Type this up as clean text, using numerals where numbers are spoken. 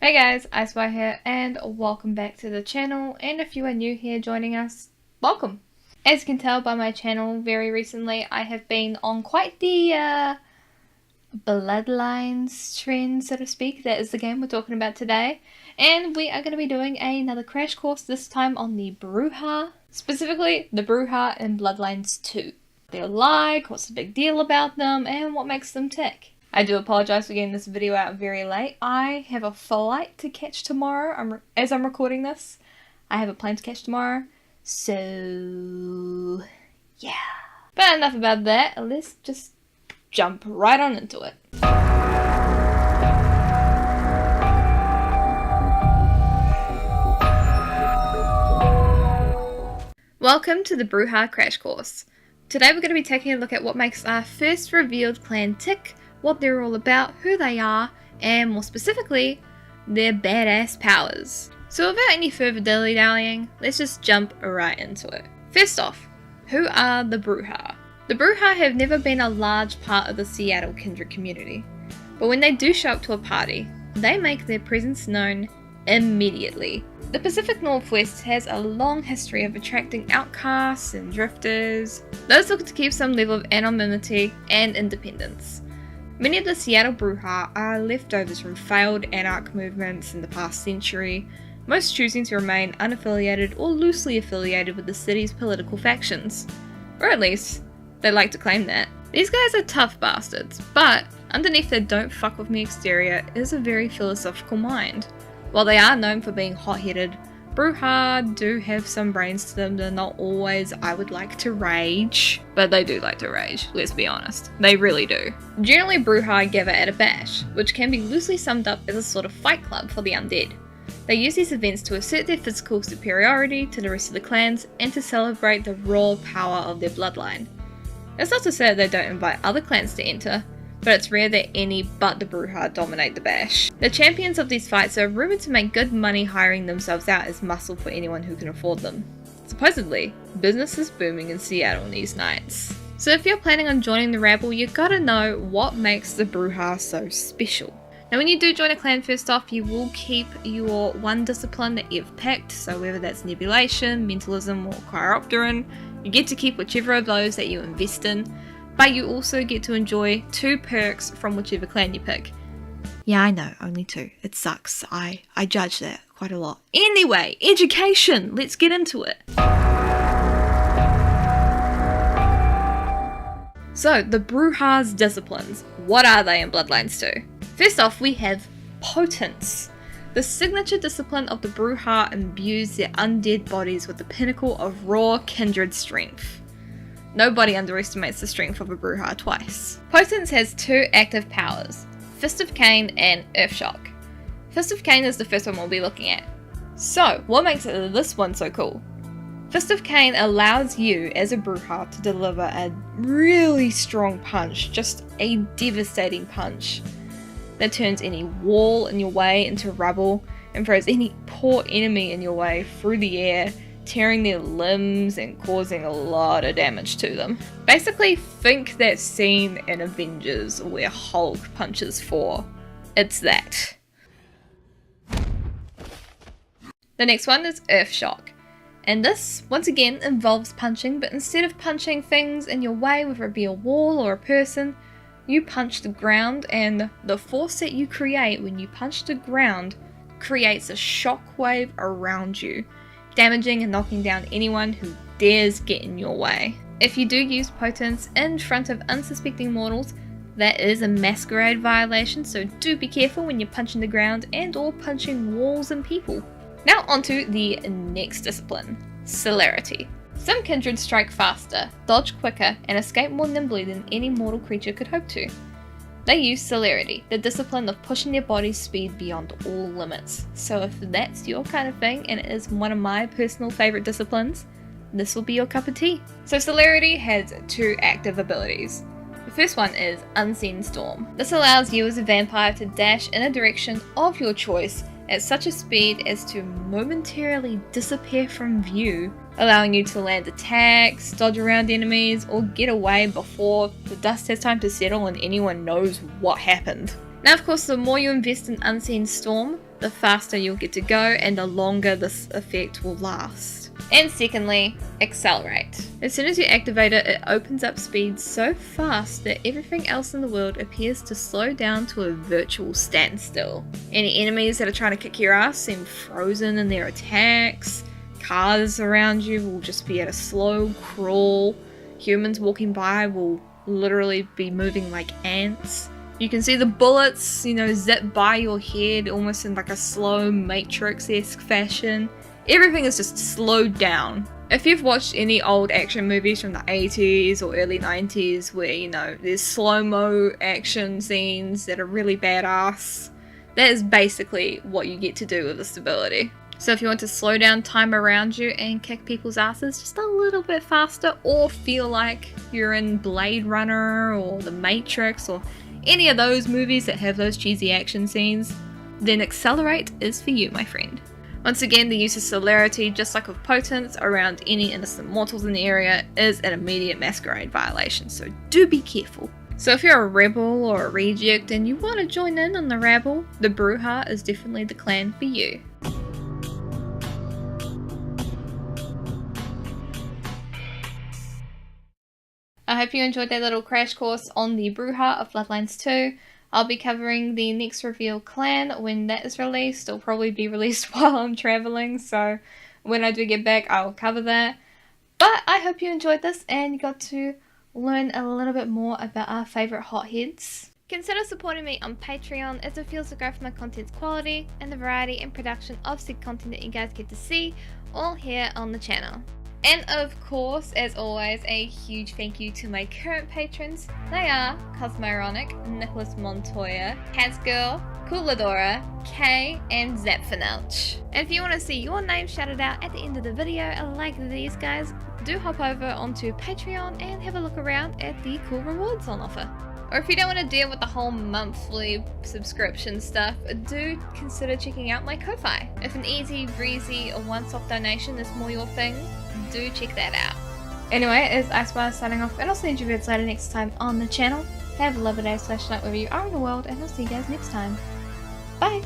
Hey guys, IceWire here, and welcome back to the channel, and if you are new here joining us, welcome! As you can tell by my channel, very recently I have been on quite the Bloodlines trend, so to speak. That is the game we're talking about today, and we are going to be doing another crash course, this time on the Bruja, specifically the Bruja in Bloodlines 2. What they're like, what's the big deal about them, and what makes them tick. I do apologise for getting this video out very late. I have a flight to catch tomorrow. As I'm recording this, I have a plane to catch tomorrow. So, yeah. But enough about that. Let's just jump right on into it. Welcome to the Brujah Crash Course. Today we're going to be taking a look at what makes our first revealed clan tick, what they're all about, who they are, and more specifically, their badass powers. So without any further dilly-dallying, let's just jump right into it. First off, who are the Bruja? The Bruja have never been a large part of the Seattle kindred community, but when they do show up to a party, they make their presence known immediately. The Pacific Northwest has a long history of attracting outcasts and drifters, those looking to keep some level of anonymity and independence. Many of the Seattle Bruja are leftovers from failed anarch movements in the past century, most choosing to remain unaffiliated or loosely affiliated with the city's political factions. Or at least, they like to claim that. These guys are tough bastards, but underneath their don't fuck with me exterior is a very philosophical mind. While they are known for being hot-headed, Bruja do have some brains to them. They're not always, I would like to rage, but they do like to rage, let's be honest. They really do. Generally, Bruja gather at a bash, which can be loosely summed up as a sort of fight club for the undead. They use these events to assert their physical superiority to the rest of the clans and to celebrate the raw power of their bloodline. That's not to say that they don't invite other clans to enter, but it's rare that any but the Bruja dominate the bash. The champions of these fights are rumoured to make good money hiring themselves out as muscle for anyone who can afford them. Supposedly, business is booming in Seattle these nights. So if you're planning on joining the rabble, you gotta know what makes the Bruja so special. Now when you do join a clan, first off, you will keep your one discipline that you've picked, so whether that's nebulation, mentalism, or chiropteran, you get to keep whichever of those that you invest in. But you also get to enjoy 2 perks from whichever clan you pick. Yeah, I know, only 2. It sucks. I judge that quite a lot. Anyway, education! Let's get into it. So, the Brujah's disciplines. What are they in Bloodlines 2? First off, we have Potence. The signature discipline of the Bruja imbues their undead bodies with the pinnacle of raw kindred strength. Nobody underestimates the strength of a Bruja twice. Potence has 2 active powers, Fist of Cain and Earthshock. Fist of Cain is the first one we'll be looking at. So, what makes this one so cool? Fist of Cain allows you as a Bruja to deliver a really strong punch, just a devastating punch, that turns any wall in your way into rubble and throws any poor enemy in your way through the air, tearing their limbs and causing a lot of damage to them. Basically, think that scene in Avengers where Hulk punches Thor. It's that. The next one is Earthshock. And this, once again, involves punching, but instead of punching things in your way, whether it be a wall or a person, you punch the ground, and the force that you create when you punch the ground creates a shockwave around you, damaging and knocking down anyone who dares get in your way. If you do use Potence in front of unsuspecting mortals, that is a Masquerade violation, so do be careful when you're punching the ground and or punching walls and people. Now onto the next discipline, Celerity. Some kindred strike faster, dodge quicker, and escape more nimbly than any mortal creature could hope to. They use Celerity, the discipline of pushing their body's speed beyond all limits. So if that's your kind of thing, and it is one of my personal favourite disciplines, this will be your cup of tea. So Celerity has 2 active abilities. The first one is Unseen Storm. This allows you as a vampire to dash in a direction of your choice at such a speed as to momentarily disappear from view, allowing you to land attacks, dodge around enemies, or get away before the dust has time to settle and anyone knows what happened. Now of course, the more you invest in Unseen Storm, the faster you'll get to go and the longer this effect will last. And secondly, Accelerate. As soon as you activate it, it opens up speed so fast that everything else in the world appears to slow down to a virtual standstill. Any enemies that are trying to kick your ass seem frozen in their attacks. Cars around you will just be at a slow crawl. Humans walking by will literally be moving like ants. You can see the bullets, zip by your head almost in like a slow Matrix-esque fashion. Everything is just slowed down. If you've watched any old action movies from the 80s or early 90s where, there's slow-mo action scenes that are really badass, that is basically what you get to do with this ability. So if you want to slow down time around you and kick people's asses just a little bit faster, or feel like you're in Blade Runner or The Matrix or any of those movies that have those cheesy action scenes, then Accelerate is for you, my friend. Once again, the use of Celerity, just like with Potence, around any innocent mortals in the area is an immediate Masquerade violation, so do be careful. So if you're a rebel or a reject and you want to join in on the rabble, the Bruja is definitely the clan for you. I hope you enjoyed that little crash course on the Bruja of Bloodlines 2. I'll be covering the next revealed clan when that is released. It'll probably be released while I'm traveling, so when I do get back I'll cover that. But I hope you enjoyed this and you got to learn a little bit more about our favourite hotheads. Consider supporting me on Patreon, as it feels to grow for my content's quality and the variety and production of said content that you guys get to see all here on the channel. And of course, as always, a huge thank you to my current patrons. They are Cosmoronic, Nicholas Montoya, Hasgirl, Cooladora, Kay, and Zapfinouch. And if you want to see your name shouted out at the end of the video like these guys, do hop over onto Patreon and have a look around at the cool rewards on offer. Or if you don't want to deal with the whole monthly subscription stuff, do consider checking out my Ko-Fi. If an easy, breezy, or once-off donation is more your thing, do check that out. Anyway, it's IceWire signing off, and I'll see you guys later next time on the channel. Have a lovely day / night wherever you are in the world, and I'll see you guys next time. Bye!